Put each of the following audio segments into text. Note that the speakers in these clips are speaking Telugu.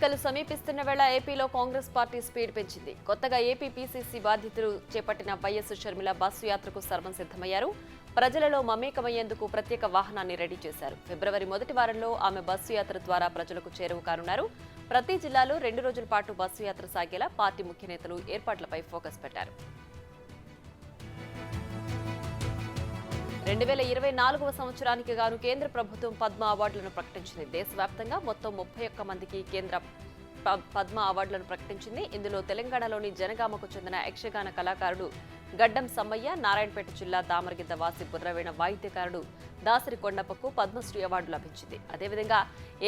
ఎన్నికలు సమీపిస్తున్న వేళ ఏపీలో కాంగ్రెస్ పార్టీ స్పీడ్ పెంచింది. కొత్తగా ఏపీ పీసీసీ బాధ్యతలు చేపట్టిన వైఎస్ షర్మిల బస్సు యాత్రకు సర్వం సిద్ధమయ్యారు. ప్రజలలో మమేకమయ్యేందుకు ప్రత్యేక వాహనాన్ని రెడీ చేశారు. ఫిబ్రవరి మొదటి వారంలో ఆమె బస్సు యాత్ర ద్వారా ప్రజలకు చేరువ కానున్నారు. ప్రతి జిల్లాలో 2 రోజుల పాటు బస్సు యాత్ర సాగేలా పార్టీ ముఖ్య నేతలు ఏర్పాట్లపై ఫోకస్ పెట్టారు. 2024వ సంవత్సరానికి గాను కేంద్ర ప్రభుత్వం పద్మ అవార్డులను ప్రకటించింది. దేశవ్యాప్తంగా మొత్తం 31 మందికి కేంద్ర పద్మ అవార్డులను ప్రకటించింది. ఇందులో తెలంగాణలోని జనగామకు చెందిన యక్షగాన కళాకారుడు గడ్డం సమ్మయ్య, నారాయణపేట జిల్లా దామరగిద్ద వాసి బుర్రవీణ వాయిద్యకారుడు దాసరి కొండప్పకు పద్మశ్రీ అవార్డు లభించింది. అదేవిధంగా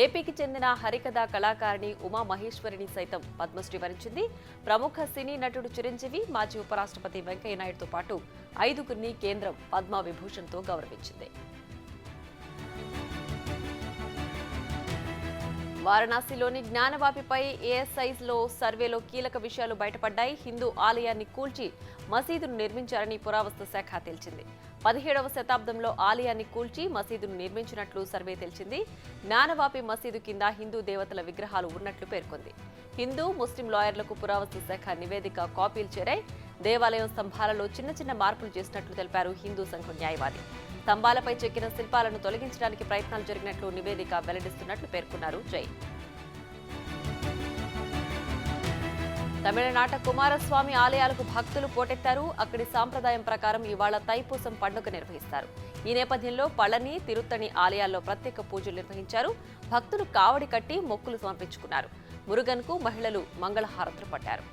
ఏపీకి చెందిన హరికథా కళాకారిణి ఉమా మహేశ్వరిని సైతం పద్మశ్రీ వరించింది. ప్రముఖ సినీ నటుడు చిరంజీవి, మాజీ ఉపరాష్ట్రపతి వెంకయ్యనాయుడుతో పాటు 5గురిని కేంద్రం పద్మ విభూషణ్తో గౌరవించింది. వారణాసిలోని జ్ఞానవాపిపై ఏఎస్ఐలో సర్వేలో కీలక విషయాలు బయటపడ్డాయి. హిందూ ఆలయాన్ని కూల్చి మసీదును నిర్మించారని పురావస్తు శాఖ తేల్చింది. 17వ శతాబ్దంలో ఆలయాన్ని కూల్చి మసీదును నిర్మించినట్లు సర్వే తేల్చింది. జ్ఞానవాపి మసీదు కింద హిందూ దేవతల విగ్రహాలు ఉన్నట్లు పేర్కొంది. హిందూ, ముస్లిం లాయర్లకు పురావస్తు శాఖ నివేదిక కాపీలు చేరాయి. దేవాలయం స్తంభాలలో చిన్న మార్పులు చేసినట్లు తెలిపారు హిందూ సంఘం న్యాయవాది. స్తంభాలపై చెక్కిన శిల్పాలను తొలగించడానికి ప్రయత్నాలు జరిగినట్లు నివేదిక వెల్లడిస్తున్నట్లు పేర్కొన్నారు జై. తమిళనాట కుమారస్వామి ఆలయాలకు భక్తులు పోటెత్తారు. అక్కడి సాంప్రదాయం ప్రకారం ఇవాళ తైపూసం పండుగ నిర్వహిస్తారు. ఈ నేపథ్యంలో పళని, తిరుత్తణి ఆలయాల్లో ప్రత్యేక పూజలు నిర్వహించారు. భక్తులు కావడి కట్టి మొక్కులు సమర్పించుకున్నారు. మురుగన్కు మహిళలు మంగళహారతులు పట్టారు.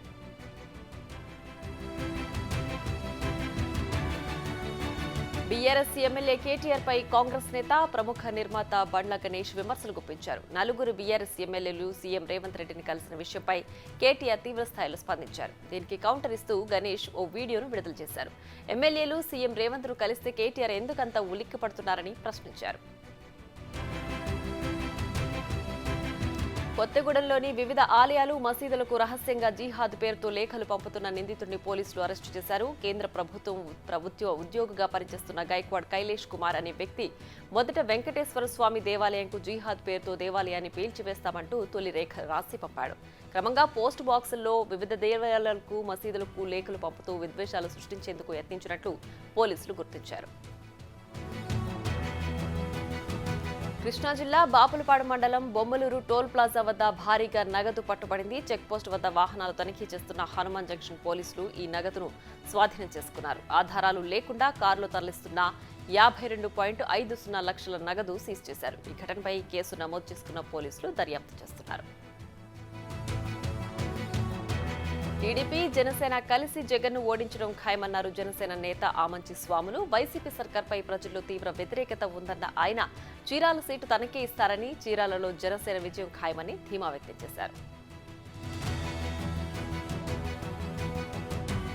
బీఆర్ఎస్ ఎమ్మెల్యే కేటీఆర్ పై కాంగ్రెస్ నేత, ప్రముఖ నిర్మాత బండ్ల గణేష్ విమర్శలు గుప్పించారు. 4 బీఆర్ఎస్ ఎమ్మెల్యేలు సీఎం రేవంత్ రెడ్డిని కలిసిన విషయంపై కేటీఆర్ తీవ్రస్థాయిలో స్పందించారు. దీనికి కౌంటర్ ఇస్తూ గణేష్ ఓ వీడియోను విడుదల చేశారు. ఎమ్మెల్యేలు సీఎం రేవంత్ ను కలిస్తే కేటీఆర్ ఎందుకంత ఉలిక్కి పడుతున్నారని ప్రశ్నించారు. కొత్తగూడెంలోని వివిధ ఆలయాలు, మసీదులకు రహస్యంగా జిహాద్ పేరుతో లేఖలు పంపుతున్న నిందితుడిని పోలీసులు అరెస్టు చేశారు. కేంద్ర ప్రభుత్వ ఉద్యోగిగా పనిచేస్తున్న గైక్వాడ్ కైలేష్ కుమార్ అనే వ్యక్తి మొదట వెంకటేశ్వర స్వామి దేవాలయంకు జిహాద్ పేరుతో దేవాలయాన్ని పేల్చివేస్తామంటూ తొలి రేఖ రాసి పంపాడు. క్రమంగా పోస్ట్ బాక్సుల్లో వివిధ దేవాలయాలకు, మసీదులకు లేఖలు పంపుతూ విద్వేషాలు సృష్టించేందుకు యత్నించినట్లు పోలీసులు గుర్తించారు. కృష్ణా జిల్లా బాపులపాడు మండలం బొమ్మలూరు టోల్ ప్లాజా వద్ద భారీగా నగదు పట్టుబడింది. చెక్పోస్ట్ వద్ద వాహనాలు తనిఖీ చేస్తున్న హనుమాన్ జంక్షన్ పోలీసులు ఈ నగదును స్వాధీనం చేసుకున్నారు. ఆధారాలు లేకుండా కారులో తరలిస్తున్న 52.50 లక్షల నగదు సీజ్ చేశారు. ఈ ఘటనపై కేసు నమోదు చేసుకున్న పోలీసులు దర్యాప్తు చేస్తున్నారు. టీడీపీ, జనసేన కలిసి జగన్ను ఓడించడం ఖాయమన్నారు జనసేన నేత ఆమంచి స్వాములు. వైసీపీ సర్కార్పై ప్రజల్లో తీవ్ర వ్యతిరేకత ఉందన్న ఆయన చీరాల సీటు తనకే ఇస్తారని, చీరాలలో జనసేన విజయం ఖాయమని ధీమా వ్యక్తం చేశారు.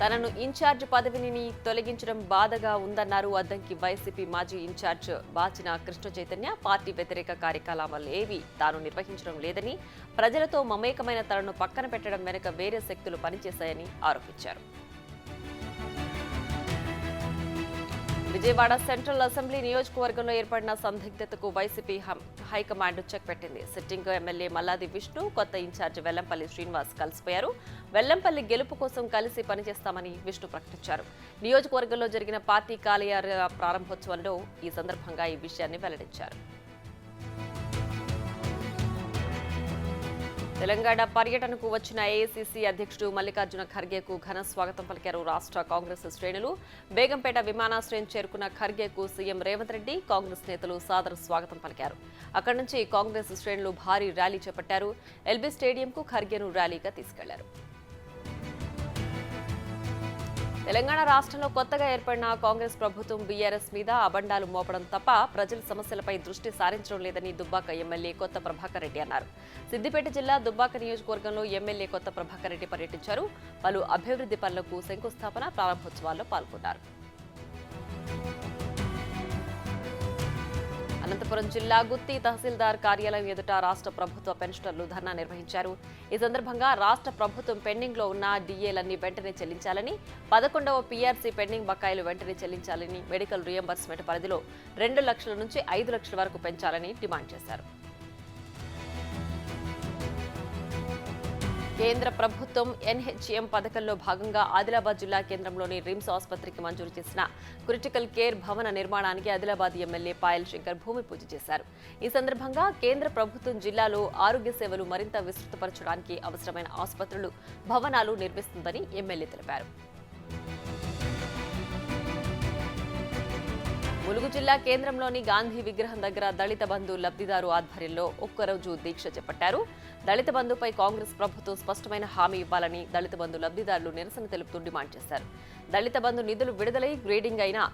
తనను ఇన్ఛార్జ్ పదవిని తొలగించడం బాధగా ఉందన్నారు అద్దంకి వైసీపీ మాజీ ఇన్ఛార్జ్ బాచిన కృష్ణ చైతన్య. పార్టీ వ్యతిరేక కార్యకలాపాలేవీ తాను నిర్వహించడం లేదని, ప్రజలతో మమేకమైన తనను పక్కన పెట్టడం వెనుక వేరే శక్తులు పనిచేశాయని ఆరోపించారు. విజయవాడ సెంట్రల్ అసెంబ్లీ నియోజకవర్గంలో ఏర్పడిన సందిగ్ధతకు వైసీపీ హైకమాండ్ చెక్ పెట్టింది. సిట్టింగ్ ఎమ్మెల్యే మల్లాది విష్ణు, కొత్త ఇన్ఛార్జ్ వెల్లంపల్లి శ్రీనివాస్ కలిసిపోయారు. వెల్లంపల్లి గెలుపు కోసం కలిసి పనిచేస్తామని విష్ణు ప్రకటించారు. నియోజకవర్గంలో జరిగిన పార్టీ కార్యాలయ ప్రారంభోత్సవంలో ఈ సందర్భంగా ఈ విషయాన్ని వెల్లడించారు. తెలంగాణ పర్యటనకు వచ్చిన ఏఐసీసీ అధ్యక్షుడు మల్లికార్జున ఖర్గేకు ఘన స్వాగతం పలికారు రాష్ట్ర కాంగ్రెస్ శ్రేణులు. బేగంపేట విమానాశ్రయం చేరుకున్న ఖర్గేకు సీఎం రేవంత్ రెడ్డి, కాంగ్రెస్ నేతలు సాదర స్వాగతం పలికారు. అక్కడి నుంచి కాంగ్రెస్ శ్రేణులు భారీ ర్యాలీ చేపట్టారు. ఎల్బీ స్టేడియంకు ఖర్గేను ర్యాలీగా తీసుకెళ్లారు. తెలంగాణ రాష్ట్రంలో కొత్తగా ఏర్పడిన కాంగ్రెస్ ప్రభుత్వం బీఆర్ఎస్ మీద అబండాలు మోపడం తప్ప ప్రజల సమస్యలపై దృష్టి సారించడం లేదని దుబ్బాక ఎమ్మెల్యే కొత్త ప్రభాకర్ రెడ్డి అన్నారు. సిద్దిపేట జిల్లా దుబ్బాక నియోజకవర్గంలో ఎమ్మెల్యే కొత్త ప్రభాకర్ రెడ్డి పర్యటించారు. పలు అభివృద్ధి పనులకు శంకుస్థాపన, ప్రారంభోత్సవాల్లో పాల్గొన్నారు. అనంతపురం జిల్లా గుత్తి తహసీల్దార్ కార్యాలయం ఎదుట రాష్ట్ర ప్రభుత్వ పెన్షనర్లు ధర్నా నిర్వహించారు. ఈ సందర్భంగా రాష్ట్ర ప్రభుత్వం పెండింగ్ లో ఉన్న డీఏలన్నీ వెంటనే చెల్లించాలని, 11వ పీఆర్సీ పెండింగ్ బకాయిలు వెంటనే చెల్లించాలని, మెడికల్ రియంబర్స్మెంట్ పరిధిలో 2 లక్షల నుంచి 5 లక్షల వరకు పెంచాలని డిమాండ్ చేశారు. కేంద్ర ప్రభుత్వం ఎన్హెచ్ఎం పథకంలో భాగంగా ఆదిలాబాద్ జిల్లా కేంద్రంలోని రిమ్స్ ఆసుపత్రికి మంజూరు చేసిన క్రిటికల్ కేర్ భవన నిర్మాణానికి ఆదిలాబాద్ ఎమ్మెల్యే పాయల్ శంకర్ భూమి పూజ చేశారు. ఈ సందర్భంగా కేంద్ర ప్రభుత్వం జిల్లాలో ఆరోగ్య సేవలు మరింత విస్తృతపరచడానికి అవసరమైన ఆసుపత్రులు, భవనాలు నిర్మిస్తుందని ఎమ్మెల్యే తెలిపారు. ములుగు జిల్లా కేంద్రంలోని గాంధీ విగ్రహం దగ్గర దళిత బంధు లబ్ధిదారు ఆధ్వర్యంలో ఒక్కరోజు దీక్ష చేపట్టారు. దళిత బంధుపై కాంగ్రెస్ ప్రభుత్వం స్పష్టమైన హామీ ఇవ్వాలని దళిత బంధు లబ్ధిదారులు నిరసన తెలుపుతూ డిమాండ్ చేశారు. దళిత బంధు నిధులు విడుదలై గ్రేడింగ్ అయినా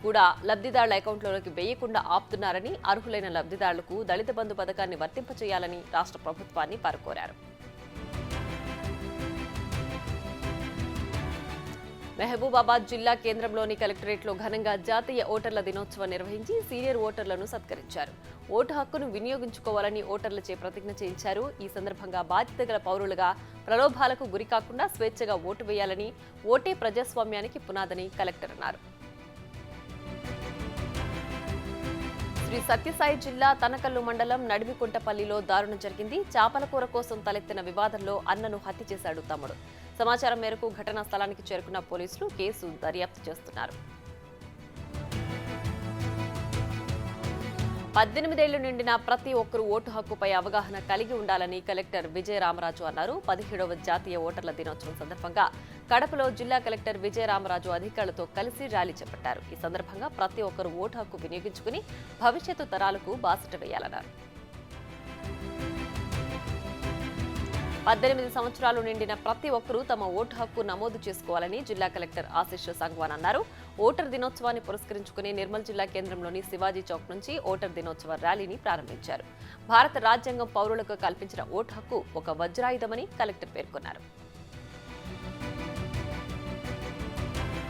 కూడా లబ్ధిదారుల అకౌంట్లలోకి వేయకుండా ఆపుతున్నారని, అర్హులైన లబ్ధిదారులకు దళిత బంధు పథకాన్ని వర్తింపచేయాలని రాష్ట్ర ప్రభుత్వాన్ని కోరారు. మహబూబాబాద్ జిల్లా కేంద్రంలోని కలెక్టరేట్లో ఘనంగా జాతీయ ఓటర్ల దినోత్సవం నిర్వహించి సీనియర్ ఓటర్లను సత్కరించారు. ఓటు హక్కును వినియోగించుకోవాలని ఓటర్లచే ప్రతిజ్ఞ చేయించారు. ఈ సందర్భంగా బాధ్యత గల పౌరులుగా ప్రలోభాలకు గురికాకుండా స్వేచ్ఛగా ఓటు వేయాలని, ఓటే ప్రజాస్వామ్యానికి పునాదని కలెక్టర్ అన్నారు. శ్రీ సత్యసాయి జిల్లా తనకల్లు మండలం నడిమికుంటపల్లిలో దారుణం జరిగింది. చేపల కూర కోసం తలెత్తిన వివాదంలో అన్నను హత్య చేశాడు తమ్ముడు. సమాచారం మేరకు ఘటనా స్థలానికి చేరుకున్న పోలీసులు కేసు దర్యాప్తు చేస్తున్నారు. 18 ఏళ్లు నిండిన ప్రతి ఒక్కరూ ఓటు హక్కుపై అవగాహన కలిగి ఉండాలని కలెక్టర్ విజయరామరాజు అన్నారు. 17వ జాతీయ ఓటర్ల దినోత్సవం సందర్భంగా కడపలో జిల్లా కలెక్టర్ విజయరామరాజు అధికారులతో కలిసి ర్యాలీ చేపట్టారు. ఈ సందర్భంగా ప్రతి ఒక్కరూ ఓటు హక్కు వినియోగించుకుని భవిష్యత్తు తరాలకు బాసట వేయాలన్నారు. 18 సంవత్సరాలు నిండిన ప్రతి ఒక్కరూ తమ ఓటు హక్కు నమోదు చేసుకోవాలని జిల్లా కలెక్టర్ ఆశిష్ సంగ్వాన్ అన్నారు. ఓటర్ దినోత్సవాన్ని పురస్కరించుకుని నిర్మల్ జిల్లా కేంద్రంలోని శివాజీ చౌక్ నుంచి ఓటర్ దినోత్సవ ర్యాలీని ప్రారంభించారు. భారత రాజ్యాంగం పౌరులకు కల్పించిన ఓటు హక్కు ఒక వజ్రాయుధమని కలెక్టర్ పేర్కొన్నారు.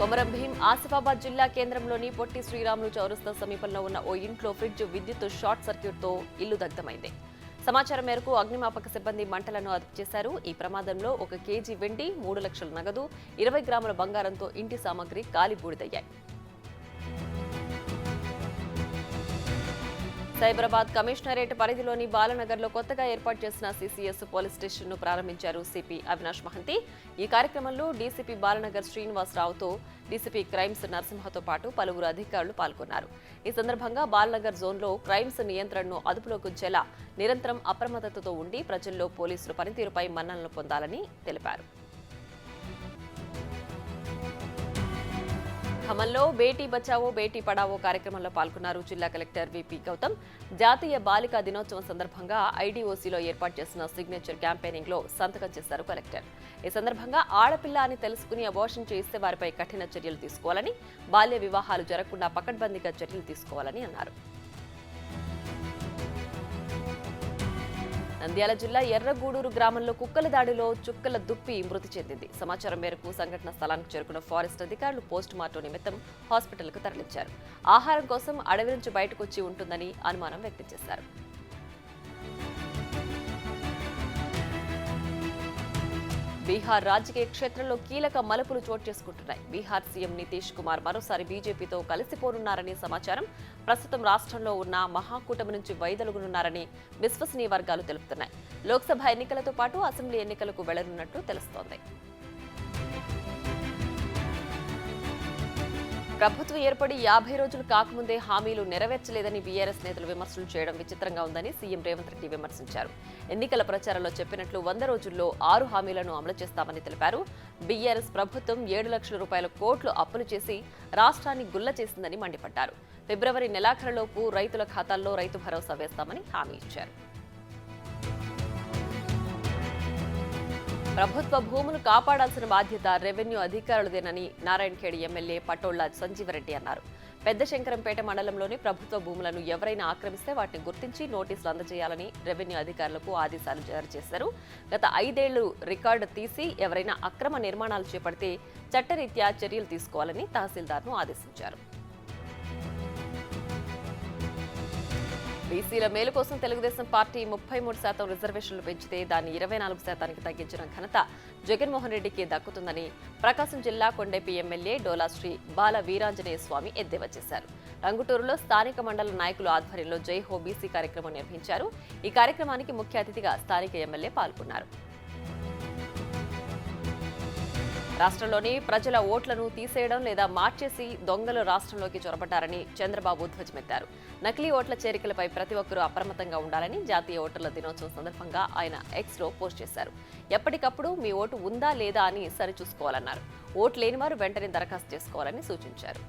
కొమరం భీం ఆసిఫాబాద్ జిల్లా కేంద్రంలోని పొట్టి శ్రీరాములు చౌరస్తా సమీపంలో ఉన్న ఓ ఇంట్లో ఫ్రిడ్జ్ విద్యుత్ షార్ట్ సర్క్యూట్తో ఇల్లు దగ్ధమైంది. సమాచారం మేరకు అగ్నిమాపక సిబ్బంది మంటలను అదుపు చేశారు. ఈ ప్రమాదంలో 1 కేజీ వెండి, 3 లక్షల నగదు, 20 గ్రాముల బంగారంతో ఇంటి సామాగ్రి కాలి బూడిదయ్యాయి. సైబరాబాద్ కమిషనరేట్ పరిధిలోని బాలనగర్లో కొత్తగా ఏర్పాటు చేసిన సిసిఎస్ పోలీస్ స్టేషన్ను ప్రారంభించారు సిపి అవినాష్ మహంతి. ఈ కార్యక్రమంలో డీసీపీ బాలనగర్ శ్రీనివాసరావుతో డీసీపీ క్రైమ్స్ నరసింహతో పాటు పలువురు అధికారులు పాల్గొన్నారు. ఈ సందర్భంగా బాలనగర్ జోన్లో క్రైమ్స్ నియంత్రణను అదుపులోకి ఉంచేలా నిరంతరం అప్రమత్తతతో ఉండి ప్రజల్లో పోలీసుల పనితీరుపై మన్ననలు పొందాలని తెలిపారు. ఖమ్మంలో బేటీ బచావో బేటీ పడావో కార్యక్రమంలో పాల్గొన్నారు జిల్లా కలెక్టర్ విపి గౌతమ్. జాతీయ బాలికా దినోత్సవం సందర్భంగా ఐడీఓసీలో ఏర్పాటు చేసిన సిగ్నేచర్ క్యాంపెయినింగ్ లో సంతకం చేశారు కలెక్టర్. ఈ సందర్భంగా ఆడపిల్ల అని తెలుసుకుని అబార్షన్ చేస్తే వారిపై కఠిన చర్యలు తీసుకోవాలని, బాల్య వివాహాలు జరగకుండా పకడ్బందీగా చర్యలు తీసుకోవాలని అన్నారు. నంద్యాల జిల్లా ఎర్రగూడూరు గ్రామంలో కుక్కల దాడిలో చుక్కల దుప్పి మృతి చెందింది. సమాచారం మేరకు సంఘటన స్థలానికి చేరుకున్న ఫారెస్ట్ అధికారులు పోస్ట్ మార్టం నిమిత్తం హాస్పిటల్కు తరలించారు. ఆహారం కోసం అడవి నుంచి బయటకు వచ్చి ఉంటుందని అనుమానం వ్యక్తం చేశారు. బీహార్ రాజకీయ క్షేత్రంలో కీలక మలుపులు చోటు చేసుకుంటున్నాయి. బీహార్ సీఎం నితీష్ కుమార్ మరోసారి బీజేపీతో కలిసిపోనున్నారని సమాచారం. ప్రస్తుతం రాష్ట్రంలో ఉన్న మహాకూటమి నుంచి వైదొలుగునున్నారని విశ్వసనీయ వర్గాలు తెలుపుతున్నాయి. లోక్సభ ఎన్నికలతో పాటు అసెంబ్లీ ఎన్నికలకు వెళ్లనున్నట్లు తెలుస్తోంది. ప్రభుత్వం ఏర్పడి 50 రోజులు కాకముందే హామీలు నెరవేర్చలేదని బీఆర్ఎస్ నేతలు విమర్శలు చేయడం విచిత్రంగా ఉందని సీఎం రేవంత్ రెడ్డి విమర్శించారు. ఎన్నికల ప్రచారంలో చెప్పినట్లు 100 రోజుల్లో 6 హామీలను అమలు చేస్తామని తెలిపారు. బీఆర్ఎస్ ప్రభుత్వం 7 లక్షల రూపాయల కోట్లు అప్పులు చేసి రాష్ట్రాన్ని గుల్ల చేసిందని మండిపడ్డారు. ఫిబ్రవరి నెలాఖరులోపు రైతుల ఖాతాల్లో రైతు భరోసా వేస్తామని హామీ ఇచ్చారు. ప్రభుత్వ భూములు కాపాడాల్సిన బాధ్యత రెవెన్యూ అధికారులదేనని నారాయణఖేడ్ ఎమ్మెల్యే పటోళ్ల సంజీవరెడ్డి అన్నారు. పెద్ద శంకరంపేట మండలంలోని ప్రభుత్వ భూములను ఎవరైనా ఆక్రమిస్తే వాటిని గుర్తించి నోటీసులు అందజేయాలని రెవెన్యూ అధికారులకు ఆదేశాలు జారీ చేశారు. గత 5 ఏళ్లు రికార్డు తీసి ఎవరైనా అక్రమ నిర్మాణాలు చేపడితే చట్టరీత్యా చర్యలు తీసుకోవాలని తహసీల్దార్ను ఆదేశించారు. బీసీల మేలు కోసం తెలుగుదేశం పార్టీ 33% రిజర్వేషన్లు పెంచితే దాన్ని 24% తగ్గించిన ఘనత జగన్మోహన్ రెడ్డికి దక్కుతుందని ప్రకాశం జిల్లా కొండేపి ఎమ్మెల్యే డోలాశ్రీ బాల వీరాంజనేయ స్వామి ఎద్దేవా చేశారు. రంగుటూరులో స్థానిక మండల నాయకుల ఆధ్వర్యంలో జై హో బీసీ కార్యక్రమం నిర్వహించారు. ఈ కార్యక్రమానికి ముఖ్య అతిథిగా స్థానిక ఎమ్మెల్యే పాల్గొన్నారు. రాష్ట్రంలోని ప్రజల ఓట్లను తీసేయడం లేదా మార్చేసి దొంగలు రాష్ట్రంలోకి చొరబడ్డారని చంద్రబాబు ధ్వజమెత్తారు. నకిలీ ఓట్ల చేరికలపై ప్రతి ఒక్కరూ అప్రమత్తంగా ఉండాలని జాతీయ ఓటర్ల దినోత్సవం సందర్భంగా ఆయన ఎక్స్లో పోస్ట్ చేశారు. ఎప్పటికప్పుడు మీ ఓటు ఉందా లేదా అని సరిచూసుకోవాలన్నారు. ఓటు లేనివారు వెంటనే దరఖాస్తు చేసుకోవాలని సూచించారు.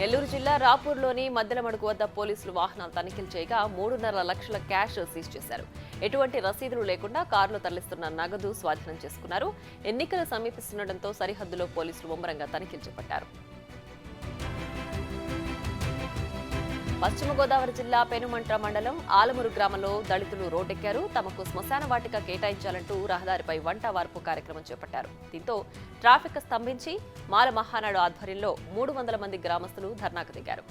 నెల్లూరు జిల్లా రాపూర్లోని మద్దెలమడుగు వద్ద పోలీసులు వాహనాలు తనిఖీలు చేయగా 3.5 లక్షల క్యాష్ సీజ్ చేశారు. ఎటువంటి రసీదులు లేకుండా కారులో తరలిస్తున్న నగదు స్వాధీనం చేసుకున్నారు. ఎన్నికలు సమీపిస్తుండటంతో సరిహద్దులో పోలీసులు ముమ్మరంగా తనిఖీలు చేపట్టారు. పశ్చిమ గోదావరి జిల్లా పెనుమంట్ర మండలం ఆలమూరు గ్రామంలో దళితులు రోడ్డెక్కారు. తమకు శ్మశాన వాటిక కేటాయించాలంటూ రహదారిపై వంట వార్పు కార్యక్రమం చేపట్టారు. దీంతో ట్రాఫిక్ స్తంభించి మాల మహానాడు ఆధ్వర్యంలో 300 మంది గ్రామస్తులు ధర్నాకు దిగారు.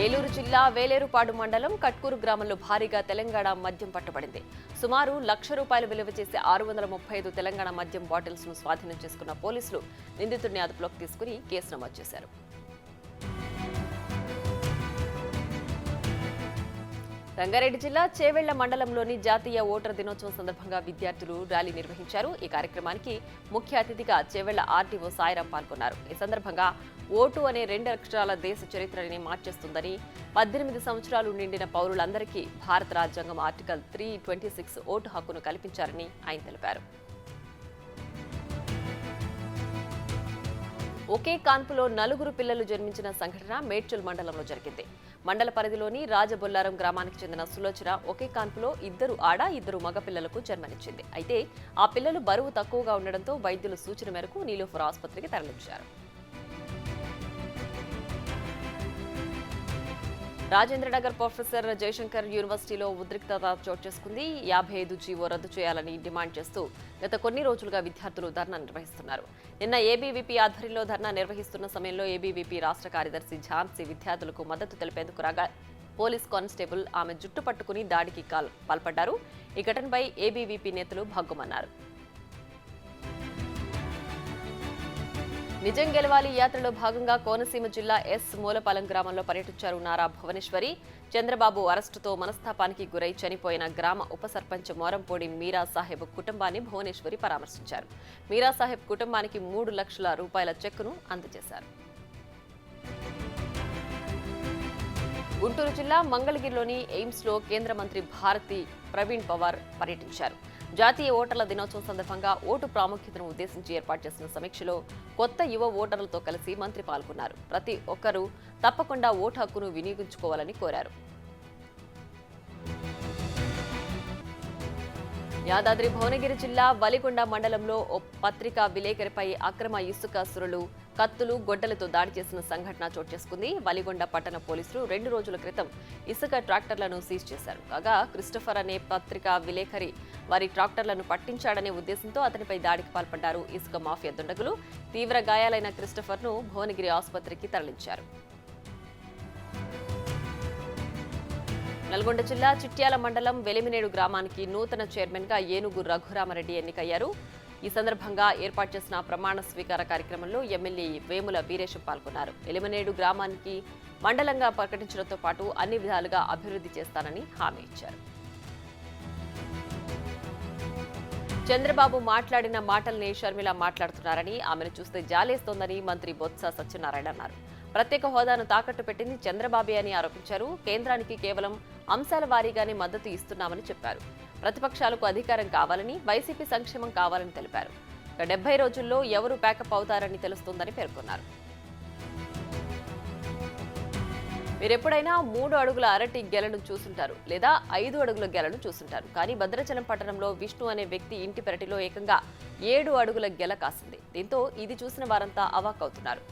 ఏలూరు జిల్లా వేలేరుపాడు మండలం కట్కూరు గ్రామంలో భారీగా తెలంగాణ మద్యం పట్టుబడింది. సుమారు ₹1,00,000 విలువ చేసే 635 తెలంగాణ మద్యం బాటిల్స్ ను స్వాధీనం చేసుకున్న పోలీసులు నిందితుడిని అదుపులోకి తీసుకుని కేసు నమోదు చేశారు. రంగారెడ్డి జిల్లా చేవెళ్ల మండలంలోని జాతీయ ఓటర్ దినోత్సవం సందర్భంగా విద్యార్థులు ర్యాలీ నిర్వహించారు. ఈ కార్యక్రమానికి ముఖ్య అతిథిగా చేవెళ్ల ఆర్టీఓ సాయిరాం పాల్గొన్నారు. ఈ సందర్భంగా ఓటు అనే 2 అక్షరాల దేశ చరిత్రని మార్చేస్తుందని, 18 సంవత్సరాలు నిండిన పౌరులందరికీ భారత రాజ్యాంగం ఆర్టికల్ 326 ఓటు హక్కును కల్పించారని ఆయన తెలిపారు. ఒకే కాన్పులో 4 పిల్లలు జన్మించిన సంఘటన మేడ్చల్ మండలంలో జరిగింది. మండల పరిధిలోని రాజబొల్లారం గ్రామానికి చెందిన సులోచన ఒకే కాన్పులో 2 ఆడ 2 మగ పిల్లలకు జన్మనిచ్చింది. అయితే ఆ పిల్లలు బరువు తక్కువగా ఉండడంతో వైద్యుల సూచన మేరకు నీలోఫర్ ఆసుపత్రికి తరలించారు. రాజేంద్రనగర్ ప్రొఫెసర్ జయశంకర్ యూనివర్సిటీలో ఉద్రిక్తత చోటు చేసుకుంది. 55 జీవో రద్దు చేయాలని డిమాండ్ చేస్తూ గత కొన్ని రోజులుగా విద్యార్థులు ధర్నా నిర్వహిస్తున్నారు. నిన్న ఏబీవీపీ ఆధ్వర్యంలో ధర్నా నిర్వహిస్తున్న సమయంలో ఏబీవీపీ రాష్ట్ర కార్యదర్శి ఝాన్సీ విద్యార్థులకు మద్దతు తెలిపేందుకు రాగా పోలీస్ కానిస్టేబుల్ ఆమె జుట్టు పట్టుకుని దాడికి పాల్పడ్డారు. ఈ ఘటనపై ఏబీవీపీ నేతలు భగ్గుమన్నారు. నిజం గెలవాలి యాత్రలో భాగంగా కోనసీమ జిల్లా ఎస్ మూలపాలెం గ్రామంలో పర్యటించారు నారా భువనేశ్వరి. చంద్రబాబు అరెస్టుతో మనస్తాపానికి గురై చనిపోయిన గ్రామ ఉప సర్పంచ్ మోరంపూడి మీరా సాహెబ్ కుటుంబాన్ని భువనేశ్వరి పరామర్శించారు. మీరా సాహెబ్ కుటుంబానికి ₹3 లక్షల చెక్కును అందజేశారు. గుంటూరు జిల్లా మంగళగిరిలోని ఎయిమ్స్లో కేంద్ర మంత్రి భారతి ప్రవీణ్ పవార్ పర్యటించారు. జాతీయ ఓటర్ల దినోత్సవం సందర్భంగా ఓటు ప్రాముఖ్యతను ఉద్దేశించి ఏర్పాటు చేసిన సమీక్షలో కొత్త యువ ఓటర్లతో కలిసి మంత్రి పాల్గొన్నారు. ప్రతి ఒక్కరూ తప్పకుండా ఓటు హక్కును వినియోగించుకోవాలని కోరారు. యాదాద్రి భువనగిరి జిల్లా వలిగొండ మండలంలో ఓ పత్రికా విలేకరిపై అక్రమ ఇసుక సురులు, కత్తులు, గొడ్డలతో దాడి చేసిన సంఘటన చోటు చేసుకుంది. వలిగొండ పట్టణ పోలీసులు 2 రోజుల క్రితం ఇసుక ట్రాక్టర్లను సీజ్ చేశారు. కాగా క్రిస్టఫర్ అనే పత్రికా విలేకరి వారి ట్రాక్టర్లను పట్టించాడనే ఉద్దేశంతో అతనిపై దాడికి పాల్పడ్డారు ఇసుక మాఫియా దుండగులు. తీవ్ర గాయాలైన క్రిస్టఫర్ను భువనగిరి ఆసుపత్రికి తరలించారు. నల్గొండ జిల్లా చిట్యాల మండలం వెలిమినేడు గ్రామానికి నూతన చైర్మన్ గా ఏనుగు రఘురామరెడ్డి ఎన్నికయ్యారు. ఈ సందర్భంగా ఏర్పాటు చేసిన ప్రమాణ స్వీకార కార్యక్రమంలో ఎమ్మెల్యే వేముల వీరేశం పాల్గొన్నారు. వెలిమినేడు గ్రామానికి మండలంగా ప్రకటించడంతో పాటు అన్ని విధాలుగా అభివృద్ధి చేస్తానని హామీ ఇచ్చారు. చంద్రబాబు మాట్లాడిన మాటల్ని షర్మిల మాట్లాడుతున్నారని, ఆమెను చూస్తే జాలేస్తోందని మంత్రి బొత్స సత్యనారాయణ అన్నారు. ప్రత్యేక హోదాను తాకట్టు పెట్టింది చంద్రబాబే అని ఆరోపించారు. కేంద్రానికి కేవలం అంశాల వారీగానే మద్దతు ఇస్తున్నామని చెప్పారు. ప్రతిపక్షాలకు అధికారం కావాలని, వైసీపీ సంక్షేమం కావాలని తెలిపారు. 70 రోజుల్లో ఎవరు ప్యాకప్ అవుతారని తెలుస్తోందని పేర్కొన్నారు. మీరెప్పుడైనా 3 అడుగుల అరటి గెలను చూసుంటారు, లేదా 5 అడుగుల గెలను చూసుంటారు. కానీ భద్రాచలం పట్టణంలో విష్ణు అనే వ్యక్తి ఇంటి పెరటిలో ఏకంగా 7 అడుగుల గెల కాసింది. దీంతో ఇది చూసిన వారంతా అవాక్కవుతున్నారు.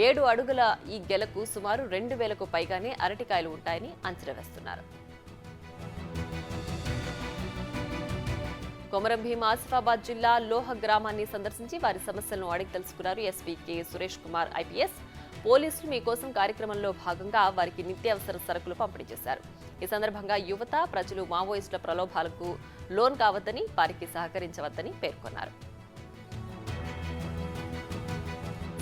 7 అడుగుల ఈ గెలకు సుమారు 2,000కు పైగానే అరటికాయలు ఉంటాయని అంచనా వేస్తున్నారు. కొమరం భీం ఆసిఫాబాద్ జిల్లా లోహ గ్రామాన్ని సందర్శించి వారి సమస్యలను అడిగి తెలుసుకున్నారు SP K Suresh Kumar IPS. పోలీసులు మీకోసం కార్యక్రమంలో భాగంగా వారికి నిత్యావసర సరుకులు పంపిణీ చేశారు. ఈ సందర్భంగా యువత, ప్రజలు మావోయిస్టుల ప్రలోభాలకు లోన్ కావద్దని, వారికి సహకరించవద్దని పేర్కొన్నారు.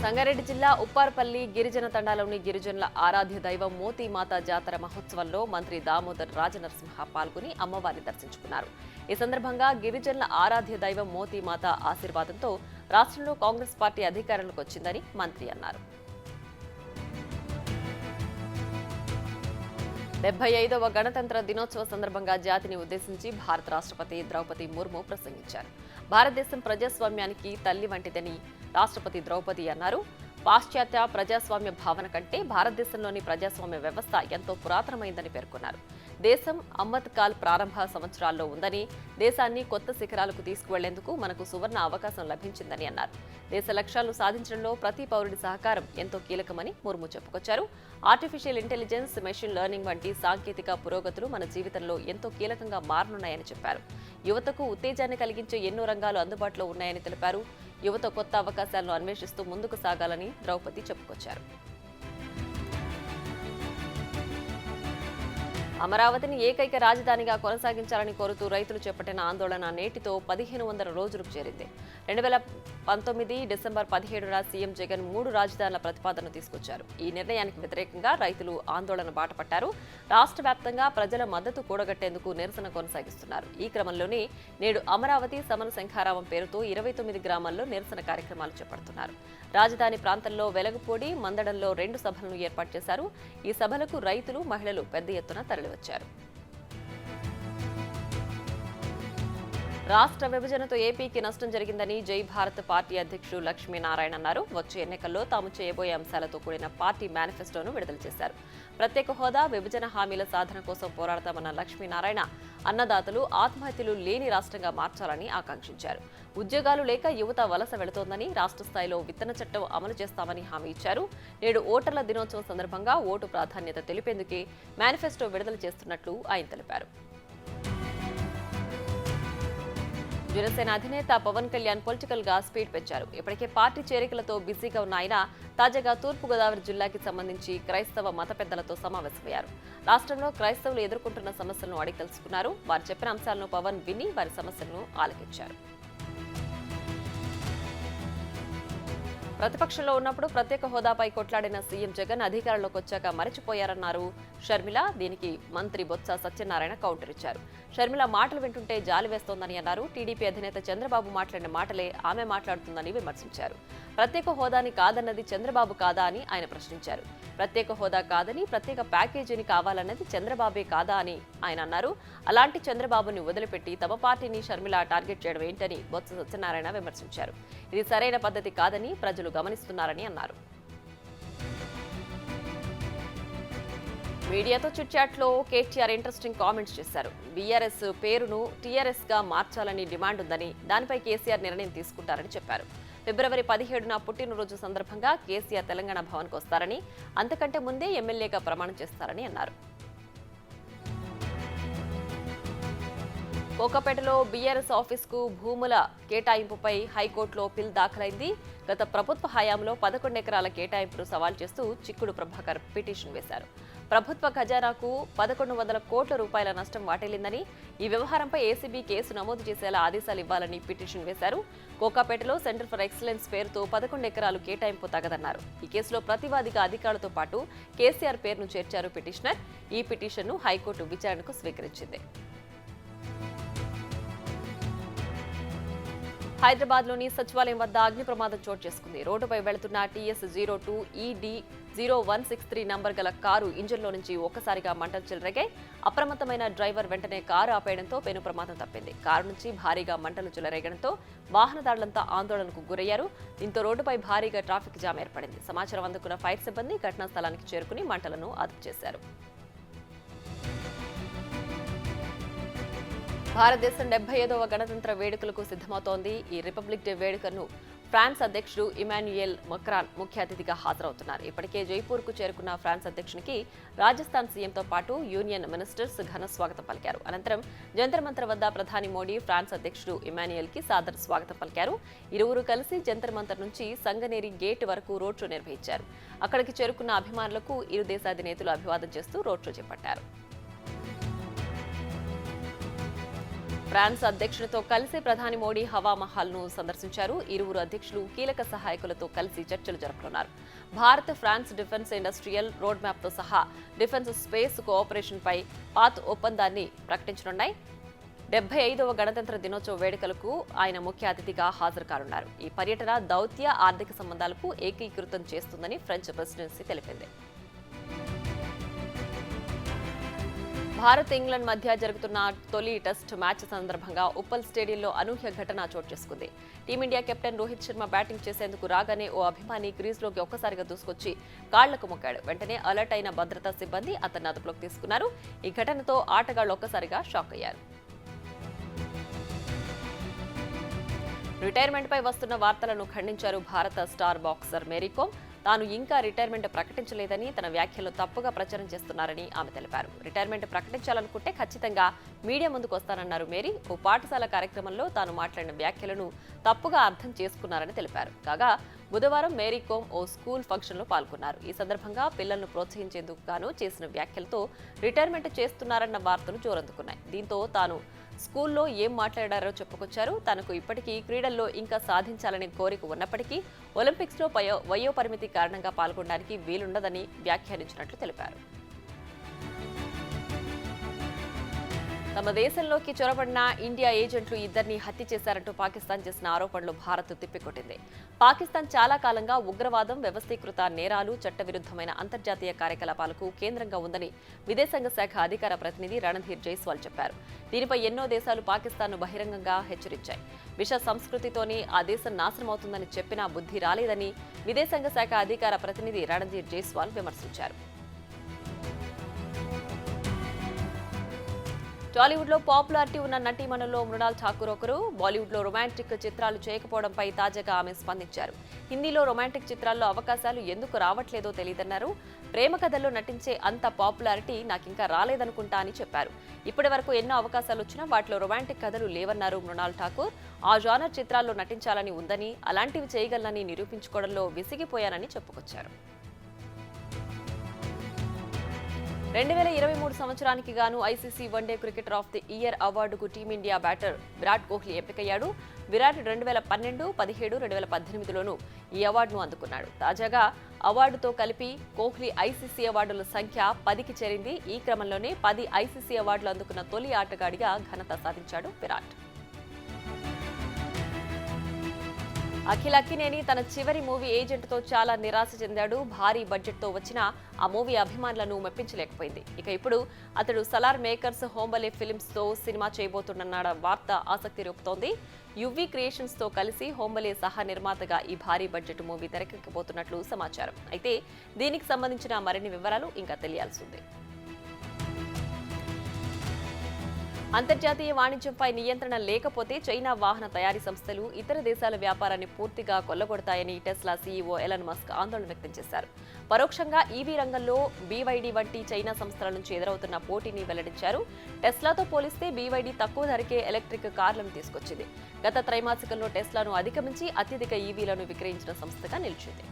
సంగారెడ్డి జిల్లా ఉప్పార్పల్లి గిరిజన తండాలోని గిరిజనుల ఆరాధ్య దైవం మోతీమాత జాతర మహోత్సవంలో మంత్రి దామోదర్ రాజనరసింహ పాల్గొని అమ్మవారిని దర్శించుకున్నారు. ఈ సందర్భంగా గిరిజనుల ఆరాధ్య దైవం మోతీమాత ఆశీర్వాదంతో రాష్ట్రంలో కాంగ్రెస్ పార్టీ అధికారంలోకి వచ్చిందని మంత్రి అన్నారు. 75వ గణతంత్ర దినోత్సవ సందర్భంగా జాతిని ఉద్దేశించి భారత రాష్ట్రపతి ద్రౌపది ముర్ము ప్రసంగించారు. భారతదేశం ప్రజాస్వామ్యానికి తల్లి వంటిదని రాష్ట్రపతి ద్రౌపది అన్నారు. పాశ్చాత్య ప్రజాస్వామ్య భావన కంటే భారతదేశంలోని ప్రజాస్వామ్య వ్యవస్థ ఎంతో పురాతనమైందని పేర్కొన్నారు. దేశం అమృత్ కాల్ ప్రారంభ సంవత్సరాల్లో ఉందని, దేశాన్ని కొత్త శిఖరాలకు తీసుకువెళ్లేందుకు మనకు సువర్ణ అవకాశం లభించిందని అన్నారు. దేశ లక్ష్యాలను సాధించడంలో ప్రతి పౌరుడి సహకారం ఎంతో కీలకమని ముర్ము చెప్పుకొచ్చారు. ఆర్టిఫిషియల్ ఇంటెలిజెన్స్, మెషిన్ లెర్నింగ్ వంటి సాంకేతిక పురోగతులు మన జీవితంలో ఎంతో కీలకంగా మారనున్నాయని చెప్పారు. యువతకు ఉత్తేజాన్ని కలిగించే ఎన్నో రంగాలు అందుబాటులో ఉన్నాయని తెలిపారు. యువత కొత్త అవకాశాలను అన్వేషిస్తూ ముందుకు సాగాలని ద్రౌపది చెప్పుకొచ్చారు. అమరావతిని ఏకైక రాజధానిగా కొనసాగించాలని కోరుతూ రైతులు చేపట్టిన ఆందోళన నేటితో 1500 రోజులకు చేరింది. 2019 డిసెంబర్ 17న సీఎం జగన్ 3 రాజధానుల ప్రతిపాదనను తీసుకొచ్చారు. ఈ నిర్ణయానికి వ్యతిరేకంగా రైతులు ఆందోళన బాటపట్టారు. రాష్ట్ర వ్యాప్తంగా ప్రజల మద్దతు కూడగట్టేందుకు నిరసన కొనసాగిస్తున్నారు. ఈ క్రమంలోనే నేడు అమరావతి సమర శంఖారావం పేరుతో 29 గ్రామాల్లో నిరసన కార్యక్రమాలు చేపడుతున్నారు. రాజధాని ప్రాంతంలో వెలగపూడి, మందడంలో 2 సభలను ఏర్పాటు చేశారు. ఈ సభలకు రైతులు, మహిళలు పెద్ద ఎత్తున తరలివచ్చారు. రాష్ట్ర విభజనతో ఏపీకి నష్టం జరిగిందని జై భారత్ పార్టీ అధ్యక్షుడు లక్ష్మీనారాయణ అన్నారు. వచ్చే ఎన్నికల్లో తాము చేయబోయే అంశాలతో కూడిన పార్టీ మేనిఫెస్టోను విడుదల చేశారు. ప్రత్యేక హోదా, విభజన హామీల సాధన కోసం పోరాడతామన్న లక్ష్మీనారాయణ అన్నదాతలు ఆత్మహత్యలు లేని రాష్ట్రంగా మార్చాలని ఆకాంక్షించారు. ఉద్యోగాలు లేక యువత వలస వెళుతోందని, రాష్ట్ర స్థాయిలో విత్తన చట్టం అమలు చేస్తామని హామీ ఇచ్చారు. నేడు ఓటర్ల దినోత్సవం సందర్భంగా ఓటు ప్రాధాన్యత తెలిపేందుకే మేనిఫెస్టో విడుదల చేస్తున్నట్లు ఆయన తెలిపారు. జనసేన అధినేత పవన్ కళ్యాణ్ పొలిటికల్ గా స్పీడ్ పెంచారు. ఇప్పటికే పార్టీ చేరికలతో బిజీగా ఉన్న ఆయన తాజాగా తూర్పుగోదావరి జిల్లాకి సంబంధించి క్రైస్తవ మత పెద్దలతో సమావేశమయ్యారు. రాష్ట్రంలో క్రైస్తవులు ఎదుర్కొంటున్న సమస్యలను అడిగి తెలుసుకున్నారు. వారు చెప్పిన అంశాలను పవన్ విని వారి సమస్యలను ఆలకించారు. ప్రతిపక్షంలో ఉన్నప్పుడు ప్రత్యేక హోదాపై కొట్లాడిన సీఎం జగన్ అధికారంలోకి వచ్చాక మరచిపోయారన్నారు షర్మిల. దీనికి మంత్రి బొత్స సత్యనారాయణ కౌంటర్ ఇచ్చారు. షర్మిల మాటలు వింటుంటే జాలి వేస్తోందని అన్నారు. టీడీపీ అధినేత చంద్రబాబు మాట్లాడిన మాటలే ఆమె మాట్లాడుతుందని విమర్శించారు. ప్రత్యేక హోదాని కాదన్నది చంద్రబాబు కాదా అని ఆయన ప్రశ్నించారు. ప్రత్యేక హోదా కాదని ప్రత్యేక ప్యాకేజీని కావాలన్నది చంద్రబాబే కాదా అని ఆయన అన్నారు. అలాంటి చంద్రబాబుని వదిలిపెట్టి తమ పార్టీని షర్మిల టార్గెట్ చేయడం ఏంటని బొత్స సత్యనారాయణ విమర్శించారు. ఇది సరైన పద్ధతి కాదని ప్రజలు గమనిస్తున్నారని అన్నారు. మీడియాతో చిట్ చాట్ లో కేటీఆర్ ఇంట్రెస్టింగ్ కామెంట్స్ చేశారు. బీఆర్ఎస్ పేరును టీఆర్ఎస్ గా మార్చాలని డిమాండ్ ఉందని, దానిపై కేసీఆర్ నిర్ణయం తీసుకుంటారని చెప్పారు. ఫిబ్రవరి 17న పుట్టినరోజు సందర్భంగా కేసీఆర్ తెలంగాణ భవన్కు వస్తారని, అంతకంటే ముందే ఎమ్మెల్యేగా ప్రమాణం చేస్తారని అన్నారు. కోకాపేటలో బీఆర్ఎస్ ఆఫీస్కు భూముల కేటాయింపుపై హైకోర్టులో పిల్ దాఖలైంది. గత ప్రభుత్వ హయాంలో 11 ఎకరాల కేటాయింపును సవాల్ చేస్తూ చిక్కుడు ప్రభాకర్ పిటిషన్ వేశారు. ప్రభుత్వ ఖజానాకు 1100 కోట్ల రూపాయల నష్టం వాటిల్లిందని, ఈ వ్యవహారంపై ఏసీబీ కేసు నమోదు చేసేలా ఆదేశాలు ఇవ్వాలని పిటిషన్ వేశారు. కోకాపేటలో సెంటర్ ఫర్ ఎక్సలెన్స్ పేరుతో 11 ఎకరాలు కేటాయింపు తగదన్నారు. ఈ కేసులో ప్రతివాదిగా అధికారులతో పాటు కేసీఆర్ పేరును చేర్చారు పిటిషనర్. ఈ పిటిషన్ను హైకోర్టు విచారణకు స్వీకరించింది. హైదరాబాద్లోని సచివాలయం వద్ద అగ్ని ప్రమాదం చోటు చేసుకుంది. రోడ్డుపై వెళుతున్న TS02 ED 0163 నంబర్ గల కారు ఇంజిన్లో నుంచి ఒక్కసారిగా మంటలు చెలరేగాయి. అప్రమత్తమైన డ్రైవర్ వెంటనే కారు ఆపేయడంతో పెను ప్రమాదం తప్పింది. కారు నుంచి భారీగా మంటలు చెలరేగడంతో వాహనదారులంతా ఆందోళనకు గురయ్యారు. దీంతో రోడ్డుపై భారీగా ట్రాఫిక్ జామ్ ఏర్పడింది. సమాచారం అందుకున్న ఫైర్ సిబ్బంది ఘటనా స్థలానికి చేరుకుని మంటలను అదుపు చేశారు. భారతదేశం 75వ గణతంత్ర వేడుకలకు సిద్ధమవుతోంది. ఈ రిపబ్లిక్ డే వేడుకను ఫ్రాన్స్ అధ్యక్షుడు ఇమాన్యుయేల్ మక్రాన్ ముఖ్య అతిథిగా హాజరవుతున్నారు. ఇప్పటికే జైపూర్కు చేరుకున్న ఫ్రాన్స్ అధ్యక్షునికి రాజస్థాన్ సీఎంతో పాటు యూనియన్ మినిస్టర్స్ ఘన స్వాగతం పలికారు. అనంతరం జంతర్ మంతర్ వద్ద ప్రధాని మోడీ ఫ్రాన్స్ అధ్యక్షుడు ఇమాన్యుయేల్ కి సాదర స్వాగతం పలికారు. ఇరువురు కలిసి జంతర్ మంతర్ నుంచి సంగనేరి గేట్ వరకు రోడ్ షో నిర్వహించారు. అక్కడికి చేరుకున్న అభిమానులకు ఇరు దేశాధినేతలు అభివాదం చేస్తూ రోడ్ షో చేపట్టారు. ఫ్రాన్స్ అధ్యక్షునితో కలిసి ప్రధాని మోడీ హవా మహల్ను సందర్శించారు. ఇరువురు అధ్యక్షులు కీలక సహాయకులతో కలిసి చర్చలు జరుపుతున్నారు. Bharat France defence industrial road మ్యాప్తో సహా డిఫెన్స్ స్పేస్ కోఆపరేషన్పై పాత్ ఒప్పందాన్ని ప్రకటించనున్నాయి. 75వ గణతంత్ర దినోత్సవ వేడుకలకు ఆయన ముఖ్య అతిథిగా హాజరు కానున్నారు. ఈ పర్యటన దౌత్య ఆర్థిక సంబంధాలకు ఏకీకృతం చేస్తుందని ఫ్రెంచ్ ప్రెసిడెన్సీ తెలిపింది. భారత్ ఇంగ్లాండ్ మధ్య జరుగుతున్న తొలి టెస్ట్ మ్యాచ్ సందర్భంగా ఉప్పల్ స్టేడియంలో అనూహ్య ఘటన చోటు చేసుకుంది. Team India captain Rohit Sharma batting చేసేందుకు రాగానే ఓ అభిమాని క్రీజ్లోకి ఒక్కసారిగా దూసుకొచ్చి కాళ్లకు మొక్కాడు. వెంటనే అలర్ట్ అయిన భద్రతా సిబ్బంది అతన్ని అదుపులోకి తీసుకున్నారు. ఈ ఘటనతో ఆటగాళ్లు ఒక్కసారిగా షాక్ అయ్యారు. రిటైర్మెంట్పై వస్తున్న వార్తలను ఖండించారు భారత స్టార్ బాక్సర్ మేరీకోమ్. తాను ఇంకా రిటైర్మెంట్ ప్రకటించలేదని, తన వ్యాఖ్యలు తప్పుగా ప్రచారం చేస్తున్నారని ఆమె తెలిపారు. రిటైర్మెంట్ ప్రకటించాలనుకుంటే ఖచ్చితంగా మీడియా ముందుకు వస్తానన్నారు మేరీ. ఓ పాఠశాల కార్యక్రమంలో తాను మాట్లాడిన వ్యాఖ్యలను తప్పుగా అర్థం చేసుకున్నారని తెలిపారు. కాగా బుధవారం మేరీకోమ్ ఓ స్కూల్ ఫంక్షన్లో పాల్గొన్నారు. ఈ సందర్భంగా పిల్లలను ప్రోత్సహించేందుకు గాను చేసిన వ్యాఖ్యలతో రిటైర్మెంట్ చేస్తున్నారన్న వార్తలు జోరందుకున్నాయి. దీంతో తాను స్కూల్లో ఏం మాట్లాడారో చెప్పుకొచ్చారు. తనకు ఇప్పటికీ క్రీడల్లో ఇంకా సాధించాలనే కోరిక ఉన్నప్పటికీ ఒలింపిక్స్లో వయోపరిమితి కారణంగా పాల్గొనడానికి వీలుండదని వ్యాఖ్యానించినట్లు తెలిపారు. తమ దేశంలోకి చొరబడిన ఇండియా ఏజెంట్లు ఇద్దరిని హత్య చేశారంటూ పాకిస్తాన్ చేసిన ఆరోపణలు భారత్ తిప్పికొట్టింది. పాకిస్తాన్ చాలా కాలంగా ఉగ్రవాదం, వ్యవస్థీకృత నేరాలు, చట్టవిరుద్ధమైన అంతర్జాతీయ కార్యకలాపాలకు కేంద్రంగా ఉందని విదేశాంగ శాఖ అధికార ప్రతినిధి రణధీర్ జైస్వాల్ చెప్పారు. దీనిపై ఎన్నో దేశాలు పాకిస్తాన్ను బహిరంగంగా హెచ్చరించాయి. విష సంస్కృతితోనే ఆ దేశం నాశనమవుతుందని చెప్పినా బుద్ధి రాలేదని విదేశాంగ శాఖ అధికార ప్రతినిధి రణధీర్ జైస్వాల్ విమర్శించారు. టాలీవుడ్లో పాపులారిటీ ఉన్న నటీమణుల్లో మృణాల్ ఠాకూర్ ఒకరు. బాలీవుడ్లో రొమాంటిక్ చిత్రాలు చేయకపోవడంపై తాజాగా ఆమె స్పందించారు. హిందీలో రొమాంటిక్ చిత్రాల్లో అవకాశాలు ఎందుకు రావట్లేదో తెలియదన్నారు. ప్రేమ కథల్లో నటించే అంత పాపులారిటీ నాకింకా రాలేదనుకుంటా అని చెప్పారు. ఇప్పటి వరకు ఎన్నో అవకాశాలు వచ్చినా వాటిలో రొమాంటిక్ కథలు లేవన్నారు మృణాల్ ఠాకూర్. ఆ జానర్ చిత్రాల్లో నటించాలని ఉందని, అలాంటివి చేయగలనని నిరూపించుకోవడంలో విసిగిపోయానని చెప్పుకొచ్చారు. 2023 సంవత్సరానికి గాను ICC one day cricketer of the year అవార్డుకు టీమిండియా బ్యాటర్ విరాట్ కోహ్లీ ఎంపికయ్యాడు. విరాట్ 2012, 17, 2018లోనూ ఈ అవార్డును అందుకున్నాడు. తాజాగా అవార్డుతో కలిపి కోహ్లీ ఐసీసీ అవార్డుల సంఖ్య 10కి చేరింది. ఈ క్రమంలోనే 10 ఐసీసీ అవార్డులు అందుకున్న తొలి ఆటగాడిగా ఘనత సాధించాడు విరాట్. అఖిల్ అక్కినేని తన చివరి మూవీ ఏజెంట్తో చాలా నిరాశ చెందాడు. భారీ బడ్జెట్తో వచ్చిన ఆ మూవీ అభిమానులను మెప్పించలేకపోయింది. ఇక ఇప్పుడు అతడు సలార్ మేకర్స్ హోంబలే ఫిల్మ్స్తో సినిమా చేయబోతున్న వార్త ఆసక్తి రేపుతోంది. యువి క్రియేషన్స్తో కలిసి హోంబలే సహా నిర్మాతగా ఈ భారీ బడ్జెట్ మూవీ తెరకెక్కబోతున్నట్లు సమాచారం. అయితే దీనికి సంబంధించిన మరిన్ని వివరాలు ఇంకా తెలియాల్సి ఉంది. అంతర్జాతీయ వాణిజ్యంపై నియంత్రణ లేకపోతే చైనా వాహన తయారీ సంస్థలు ఇతర దేశాల వ్యాపారాన్ని పూర్తిగా కొల్లగొడతాయని టెస్లా సీఈఓ ఎలన్ మస్క్ ఆందోళన వ్యక్తం చేశారు. పరోక్షంగా ఈవీ రంగంలో బీవైడీ వంటి చైనా సంస్థల నుంచి ఎదురవుతున్న పోటీని వెల్లడించారు. టెస్లాతో పోలిస్తే బీవైడీ తక్కువ ధరకే ఎలక్ట్రిక్ కార్లను తీసుకొచ్చింది. గత త్రైమాసికంలో టెస్లాను అధిగమించి అత్యధిక ఈవీలను విక్రయించిన సంస్థగా నిలిచింది.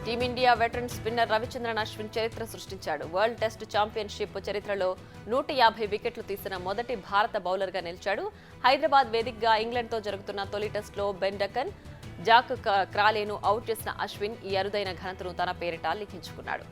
Team India veteran spinner Ravichandran Ashwin చరిత్ర సృష్టించాడు. వరల్డ్ టెస్ట్ ఛాంపియన్షిప్ చరిత్రలో 150 వికెట్లు తీసిన మొదటి భారత బౌలర్గా నిలిచాడు. హైదరాబాద్ వేదికగా ఇంగ్లాండ్తో జరుగుతున్న తొలి టెస్టులో బెన్ డకన్, జాక్ క్రాలేను అవుట్ చేసిన అశ్విన్ ఈ అరుదైన ఘనతను తన పేరిట లిఖించుకున్నాడు.